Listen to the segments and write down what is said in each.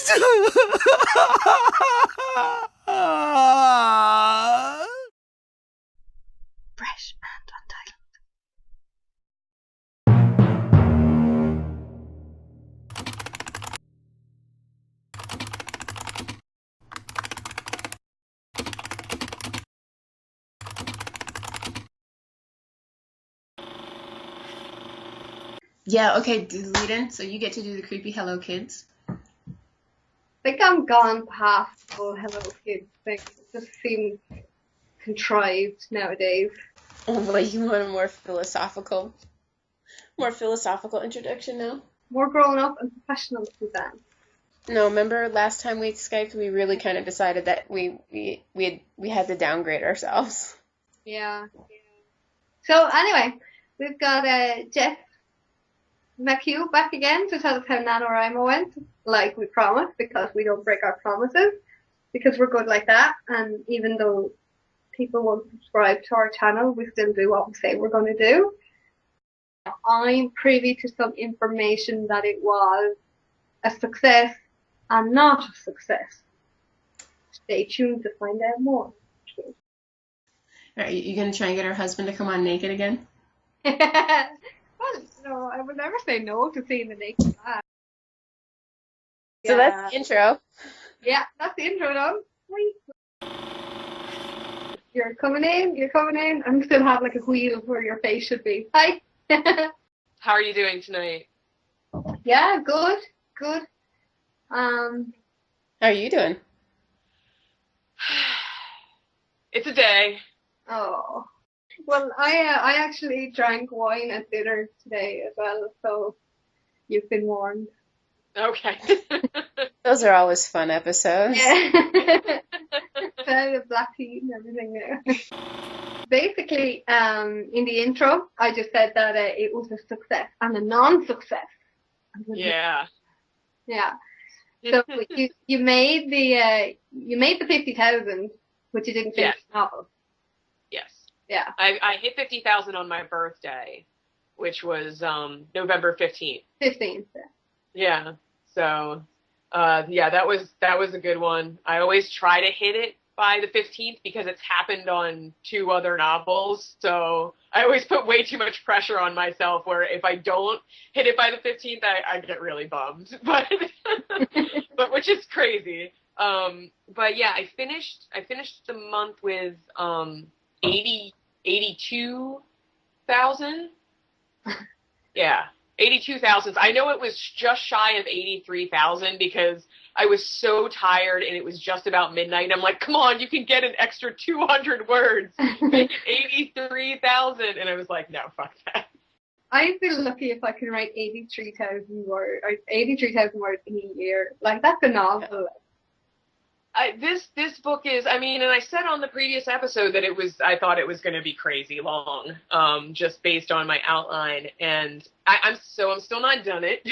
Fresh and Untitled. Yeah, okay, Leland, so you get to do the creepy Hello Kids. I think I'm gone past the whole Hello Kids thing. It just seems contrived nowadays. Oh, like you want a more philosophical introduction now? More grown up and professional, Suzanne. No, remember last time we Skyped, we really kind of decided that we had to downgrade ourselves. Yeah. So anyway, we've got Jess McHugh back again to tell us how NanoWriMo went, like we promised, because we don't break our promises, because we're good like that, and even though people won't subscribe to our channel, we still do what we say we're going to do. I'm privy to some information that it was a success and not a success. Stay tuned to find out more. Are you going to try and get her husband to come on naked again? Well, no, I would never say no to seeing the naked man. So that's the intro. Yeah, that's the intro done. You're coming in. I'm still have like a wheel where your face should be. Hi. How are you doing tonight? Yeah, good. How are you doing? It's a day. Oh. Well, I actually drank wine at dinner today as well, so you've been warned. Okay. Those are always fun episodes. Yeah. The black tea and everything there. Basically, in the intro, I just said that it was a success and a non-success. Yeah. Yeah. So you made the 50,000, but you didn't finish the novel. Yes. Yeah. I hit 50,000 on my birthday, which was November 15th. 15th. Yeah. So, that was a good one. I always try to hit it by the 15th because it's happened on 2 other novels. So I always put way too much pressure on myself where if I don't hit it by the 15th, I get really bummed, but which is crazy. But yeah, I finished the month with, 82,000. Yeah. 82,000. I know it was just shy of 83,000 because I was so tired and it was just about midnight. And I'm like, come on, you can get an extra 200 words. Make it 83,000. And I was like, no, fuck that. I feel lucky if I can write 83,000 words, or 83,000 words in a year. Like, that's a novel. This book is, I mean, and I said on the previous episode that I thought it was going to be crazy long, just based on my outline, and I'm still not done it.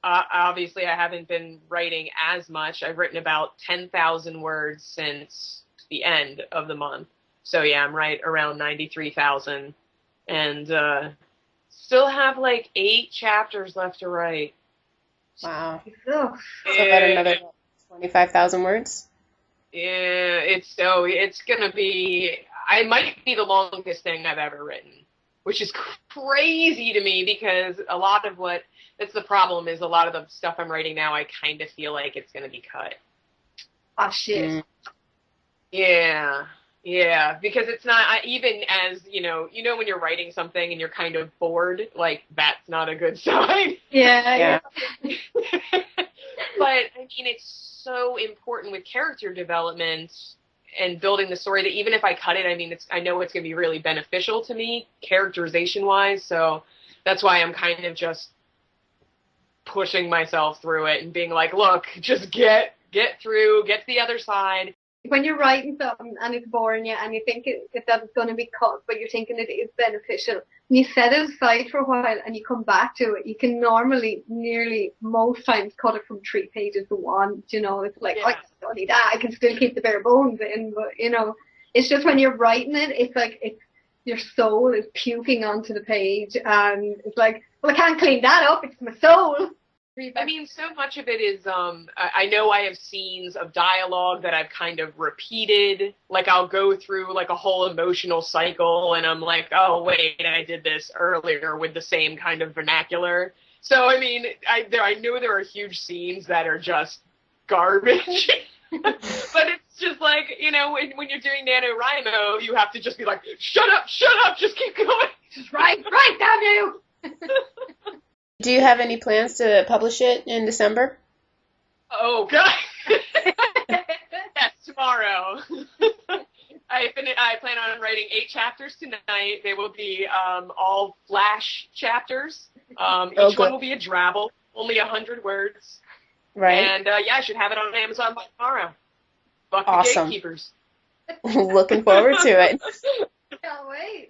Obviously I haven't been writing as much. I've written about 10,000 words since the end of the month. So yeah, I'm right around 93,000, and still have like 8 chapters left to write. Wow. Ugh. So about another 25,000 words? Yeah, it's gonna be, I might be the longest thing I've ever written, which is crazy to me because that's the problem is a lot of the stuff I'm writing now, I kind of feel like it's gonna be cut. Oh, shit. Yeah, because it's not, even as, you know when you're writing something and you're kind of bored, like, that's not a good sign. Yeah. But, I mean, it's so important with character development and building the story that even if I cut it, I mean, I know it's going to be really beneficial to me, characterization-wise, so that's why I'm kind of just pushing myself through it and being like, look, just get through, get to the other side. When you're writing something and it's boring you and you think that it's going to be cut, but you're thinking it is beneficial, and you set it aside for a while and you come back to it, you can normally, nearly most times, cut it from 3 pages to 1. It's like, I don't need that. I can still keep the bare bones in, but it's just when you're writing it, it's like your soul is puking onto the page, and it's like, well, I can't clean that up. It's my soul. feedback. I mean, so much of it is, I know I have scenes of dialogue that I've kind of repeated. Like, I'll go through, like, a whole emotional cycle, and I'm like, oh, wait, I did this earlier with the same kind of vernacular. So, I mean, I know there are huge scenes that are just garbage. But it's just like, you know, when you're doing NanoWriMo, you have to just be like, shut up, just keep going. Just write, damn you! Do you have any plans to publish it in December? Oh, God. Yes, tomorrow. I plan on writing 8 chapters tonight. They will be all flash chapters. Each one will be a drabble, only 100 words. Right. And, yeah, I should have it on Amazon by tomorrow. Fuck the Awesome. gatekeepers. Looking forward to it. Can't wait.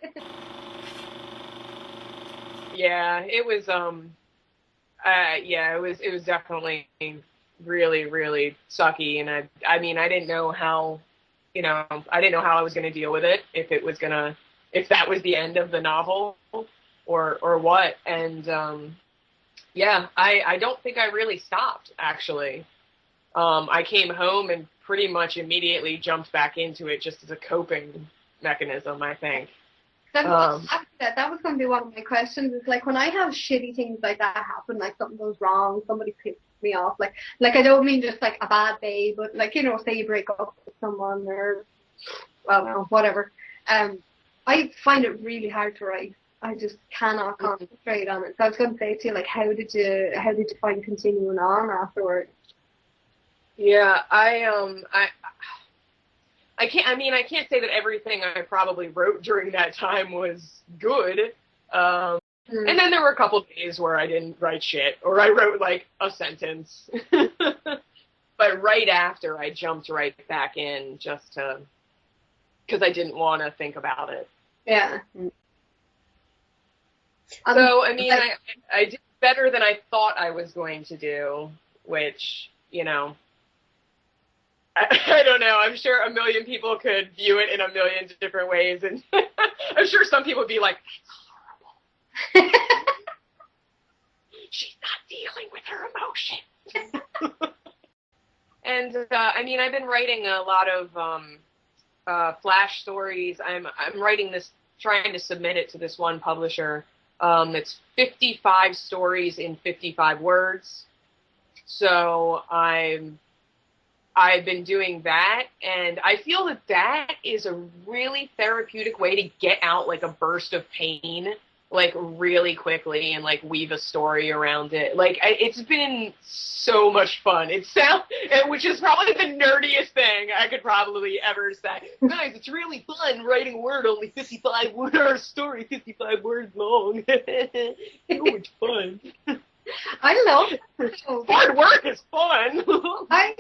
Yeah, it was, it was definitely really, really sucky. And I mean, I didn't know how, you know, I didn't know how I was going to deal with it, if that was the end of the novel or what. And, yeah, I don't think I really stopped, actually. I came home and pretty much immediately jumped back into it just as a coping mechanism, I think. That was going to be one of my questions. Is like when I have shitty things like that happen, like something goes wrong, somebody pisses me off, like I don't mean just like a bad day, but like, you know, say you break up with someone or I don't know, whatever. I find it really hard to write. I just cannot concentrate on it. So I was going to say to you, like, how did you find continuing on afterwards? Yeah, I can't say that everything I probably wrote during that time was good. And then there were a couple of days where I didn't write shit, or I wrote like a sentence. But right after, I jumped right back in just because I didn't want to think about it. Yeah. So, I mean, I did better than I thought I was going to do, which, you know, I don't know. I'm sure a million people could view it in a million different ways, and I'm sure some people would be like, that's horrible. She's not dealing with her emotions. And, I mean, I've been writing a lot of flash stories. I'm writing this, trying to submit it to this one publisher. It's 55 stories in 55 words. So I've been doing that, and I feel that is a really therapeutic way to get out like a burst of pain, like really quickly, and like weave a story around it. Like it's been so much fun. Which is probably the nerdiest thing I could probably ever say. Guys, it's really fun writing a word, only 55 word story, 55 words long. So much fun. I love it. Hard work is fun. I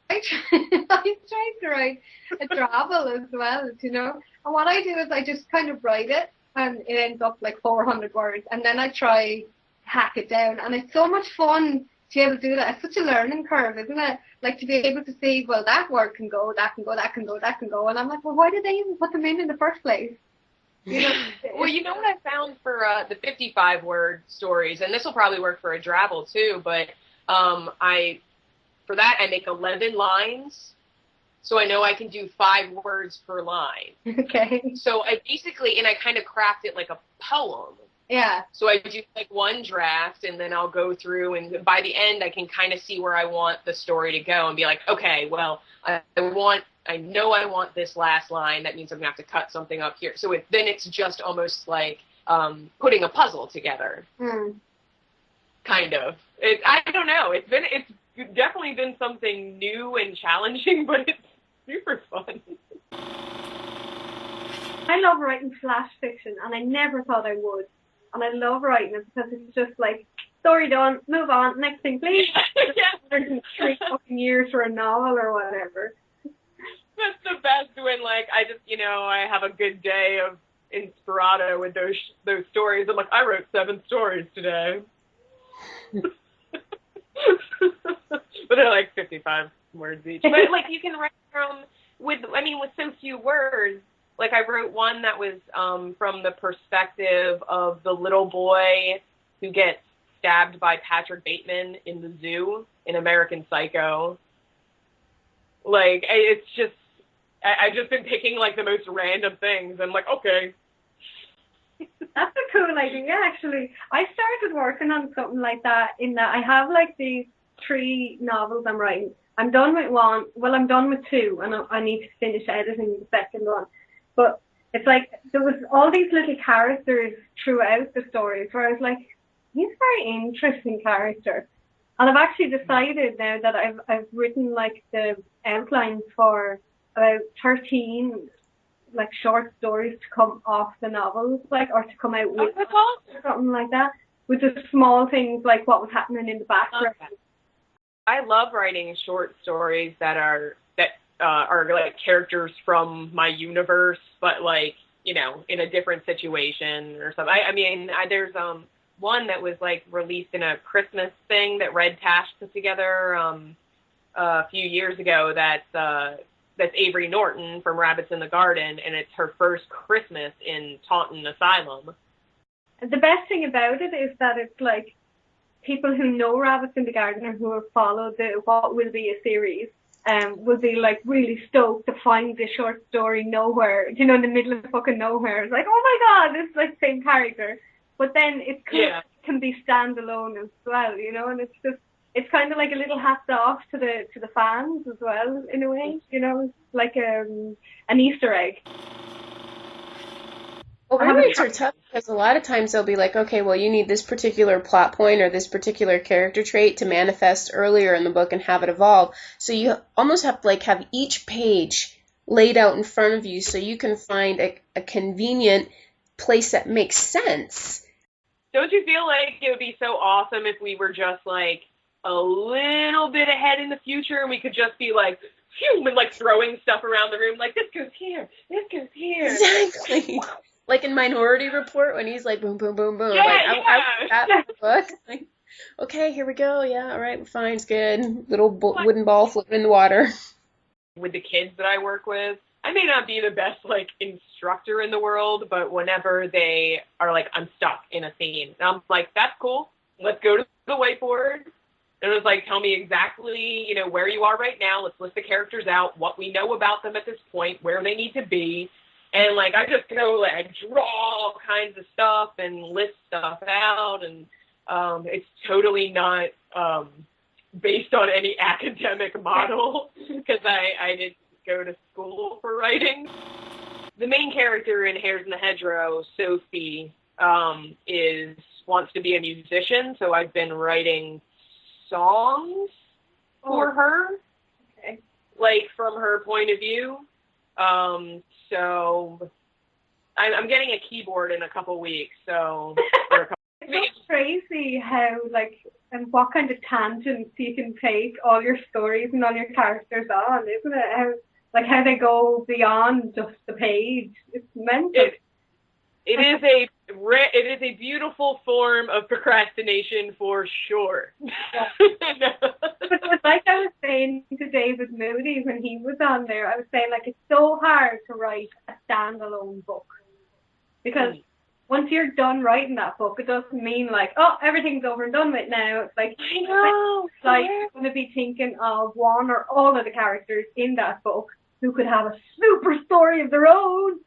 tried to write a travel as well, you know. And what I do is I just kind of write it, and it ends up like 400 words, and then I try hack it down, and it's so much fun to be able to do that. It's such a learning curve, isn't it? Like to be able to see, well, that word can go, that can go, that can go, that can go, and I'm like, well, why did they even put them in the first place? You know, well, you know what I found for the 55-word stories, and this will probably work for a drabble too, but for that I make 11 lines, so I know I can do 5 words per line. Okay. So I basically, and I kind of craft it like a poem. Yeah. So I do like one draft, and then I'll go through, and by the end I can kind of see where I want the story to go and be like, okay, well, I know I want this last line. That means I'm going to have to cut something up here. So then it's just almost like putting a puzzle together. Kind of. I don't know. It's definitely been something new and challenging, but it's super fun. I love writing flash fiction, and I never thought I would. And I love writing it because it's just like, story done, move on, next thing, please. Yeah. 3 fucking years for a novel or whatever. That's the best when, like, I just, you know, I have a good day of inspirato with those stories. I'm like, I wrote 7 stories today. But they're like 55 words each. But, like, you can write with so few words. Like, I wrote one that was from the perspective of the little boy who gets stabbed by Patrick Bateman in the zoo in American Psycho. Like, it's just, I've just been picking, like, the most random things. I'm like, okay. That's a cool idea, actually. I started working on something like that in that I have, like, these 3 novels I'm writing. I'm done with one. Well, I'm done with 2, and I need to finish editing the second one. But it's like there was all these little characters throughout the stories where I was like, he's a very interesting character. And I've actually decided now that I've written like the outlines for about 13 like short stories to come off the novels, like, or to come out with something like that, with just small things like what was happening in the background. Okay. I love writing short stories that are like characters from my universe, but like, you know, in a different situation or something. I mean, there's one that was like released in a Christmas thing that Red Tash put together a few years ago. That's Avery Norton from Rabbits in the Garden, and it's her first Christmas in Taunton Asylum. The best thing about it is that it's like people who know Rabbits in the Garden or who have followed what will be a series will be like really stoked to find the short story nowhere, you know, in the middle of fucking nowhere. It's like, oh my god, it's like the same character. But then it can be standalone as well, you know, and it's kind of like a little hats off to the fans as well, in a way, you know, like an Easter egg. Well, remakes are tough because a lot of times they'll be like, okay, well, you need this particular plot point or this particular character trait to manifest earlier in the book and have it evolve. So you almost have to like have each page laid out in front of you so you can find a convenient place that makes sense. Don't you feel like it would be so awesome if we were just like a little bit ahead in the future and we could just be like, phew, and like throwing stuff around the room, like this goes here, this goes here. Exactly. Like in Minority Report when he's like boom, boom, boom, boom. Yeah, like, yeah. I that book. Like, okay, here we go. Yeah, all right, fine, it's good. Little wooden ball floating in the water. With the kids that I work with, I may not be the best like instructor in the world, but whenever they are like, I'm stuck in a scene, and I'm like, that's cool. Let's go to the whiteboard. And it was like, tell me exactly, you know, where you are right now. Let's list the characters out, what we know about them at this point, where they need to be. And, like, I just go, like, draw all kinds of stuff and list stuff out. And it's totally not based on any academic model because I didn't go to school for writing. The main character in Hares in the Hedgerow, Sophie, wants to be a musician. So I've been writing songs for her, okay, like from her point of view. So I'm getting a keyboard in a couple weeks. So it's crazy how like and what kind of tangents you can take all your stories and all your characters on, isn't it? How they go beyond just the page. It's mental. It is a beautiful form of procrastination for sure. Yeah. But it was like I was saying to David Moody when he was on there, I was saying like it's so hard to write a standalone book because once you're done writing that book, it doesn't mean like, oh, everything's over and done with now. It's like, I know, it's like you're going to be thinking of one or all of the characters in that book who could have a super story of their own.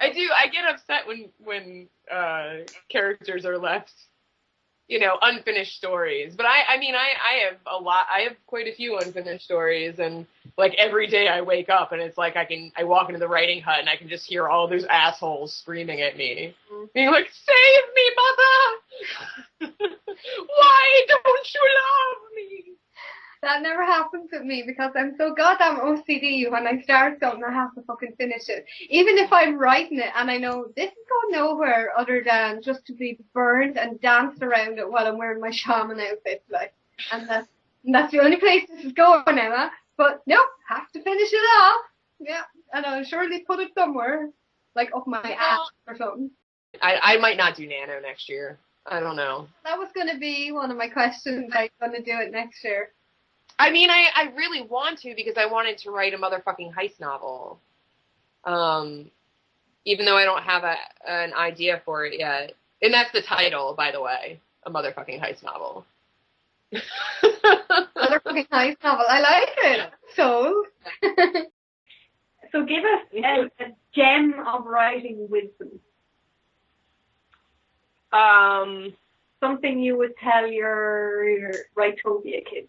I do. I get upset when characters are left, you know, unfinished stories. But I mean, I have a lot. I have quite a few unfinished stories, and like every day I wake up and it's like I walk into the writing hut and I can just hear all those assholes screaming at me, being like, "Save me, mother! Why don't you love me?" That never happens with me because I'm so goddamn OCD. When I start something, I have to fucking finish it. Even if I'm writing it and I know this is going nowhere other than just to be burned and danced around it while I'm wearing my shaman outfit, like, and that's the only place this is going now, huh? But no, have to finish it off. Yeah, and I'll surely put it somewhere, like up my ass or something. I might not do Nano next year. I don't know. That was going to be one of my questions. I'm going to do it next year. I mean, I really want to because I wanted to write a motherfucking heist novel. Even though I don't have an idea for it yet. And that's the title, by the way. a motherfucking heist novel. Motherfucking nice novel. I like it. So. So give us a gem of writing wisdom. Something you would tell your Writopia kids.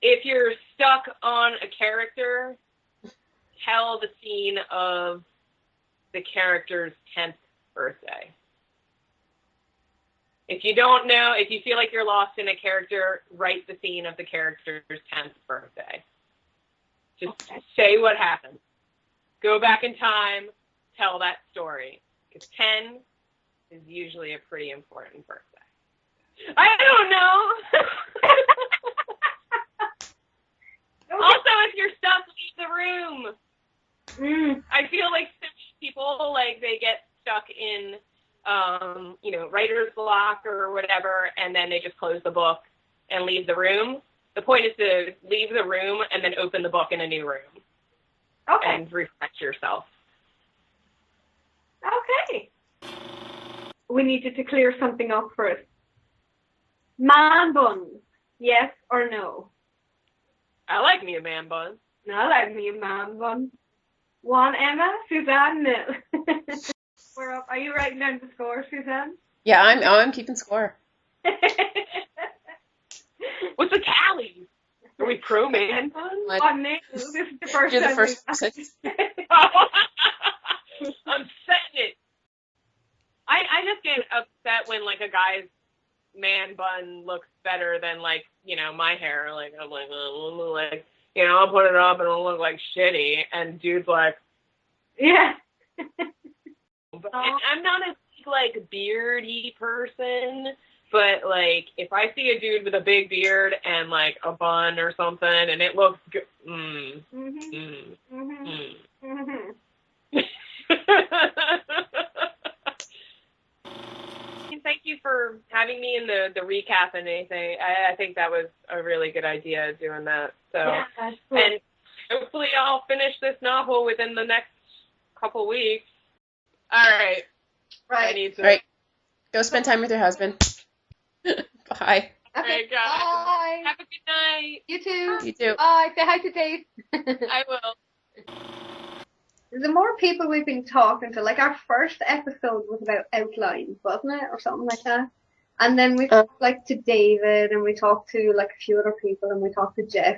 If you're stuck on a character, tell the scene of the character's 10th birthday. If you don't know, if you feel like you're lost in a character, write the scene of the character's 10th birthday. Just say what happened. Go back in time, tell that story. Because 10 is usually a pretty important birthday. I don't know. Also, if you're stuck, leave the room. I feel like people, like, they get stuck in, writer's block or whatever, and then they just close the book and leave the room. The point is to leave the room and then open the book in a new room. Okay. And refresh yourself. Okay. We needed to clear something up first. Man buns, yes or no? I like me a man bun. I like me a man bun. One Emma, Suzanne, nil. We're up. Are you writing down the score, Suzanne? Yeah, I'm keeping score. What's the tally? Are we pro man bun? On nil. This is the first You're the time first we've- person. I'm setting it. I just get upset when, like, a guy's man bun looks better than, like, my hair. Like, I'm like, I'll put it up and it'll look like shitty. And dude's like, yeah. but I'm not a big, like, beardy person. But, like, if I see a dude with a big beard and, like, a bun or something and it looks good, Thank you for having me in the recap and anything. I think that was a really good idea doing that. So, Yeah, that's cool. And hopefully I'll finish this novel within the next couple weeks. All right. I need to. All right. Go spend time with your husband. Bye. Okay. All right, guys. Bye. Have a good night. You too. You too. Bye. Say hi to Dave. I will. The more people we've been talking to, like our first episode was about outlines, wasn't it? Or something like that. And then we talked like to David and we talked to like a few other people and we talked to Jeff.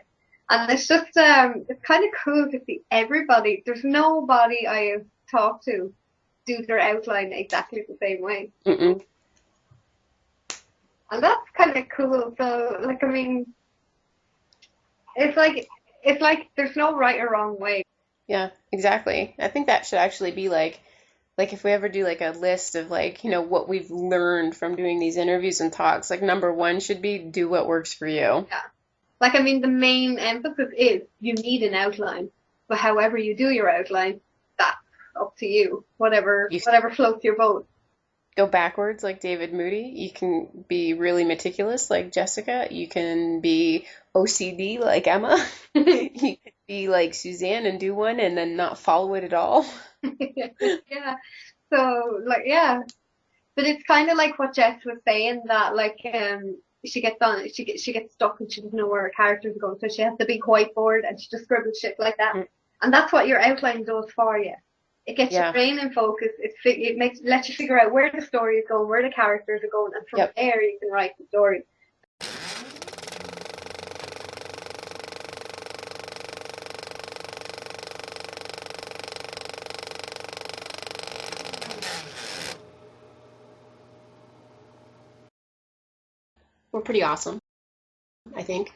And it's just, it's kind of cool to see everybody. There's nobody I have talked to do their outline exactly the same way. Mm-mm. And that's kind of cool. So, like, I mean, it's like there's no right or wrong way. Yeah, exactly. I think that should actually be like if we ever do like a list of like, what we've learned from doing these interviews and talks, like number 1 should be do what works for you. Yeah. Like, I mean, the main emphasis is you need an outline, but however you do your outline, that's up to you. Whatever floats your boat. Go backwards like David Moody. You can be really meticulous like Jessica. You can be OCD like Emma. You can be like Suzanne and do one and then not follow it at all. Yeah. So, like, yeah. But it's kind of like what Jess was saying, that, like, she gets stuck and she doesn't know where her characters are going, so she has the big whiteboard and she just scribbles shit like that. And that's what your outline does for you. It gets your brain in focus. It lets you figure out where the story is going, where the characters are going, and from there you can write the story. We're pretty awesome, I think.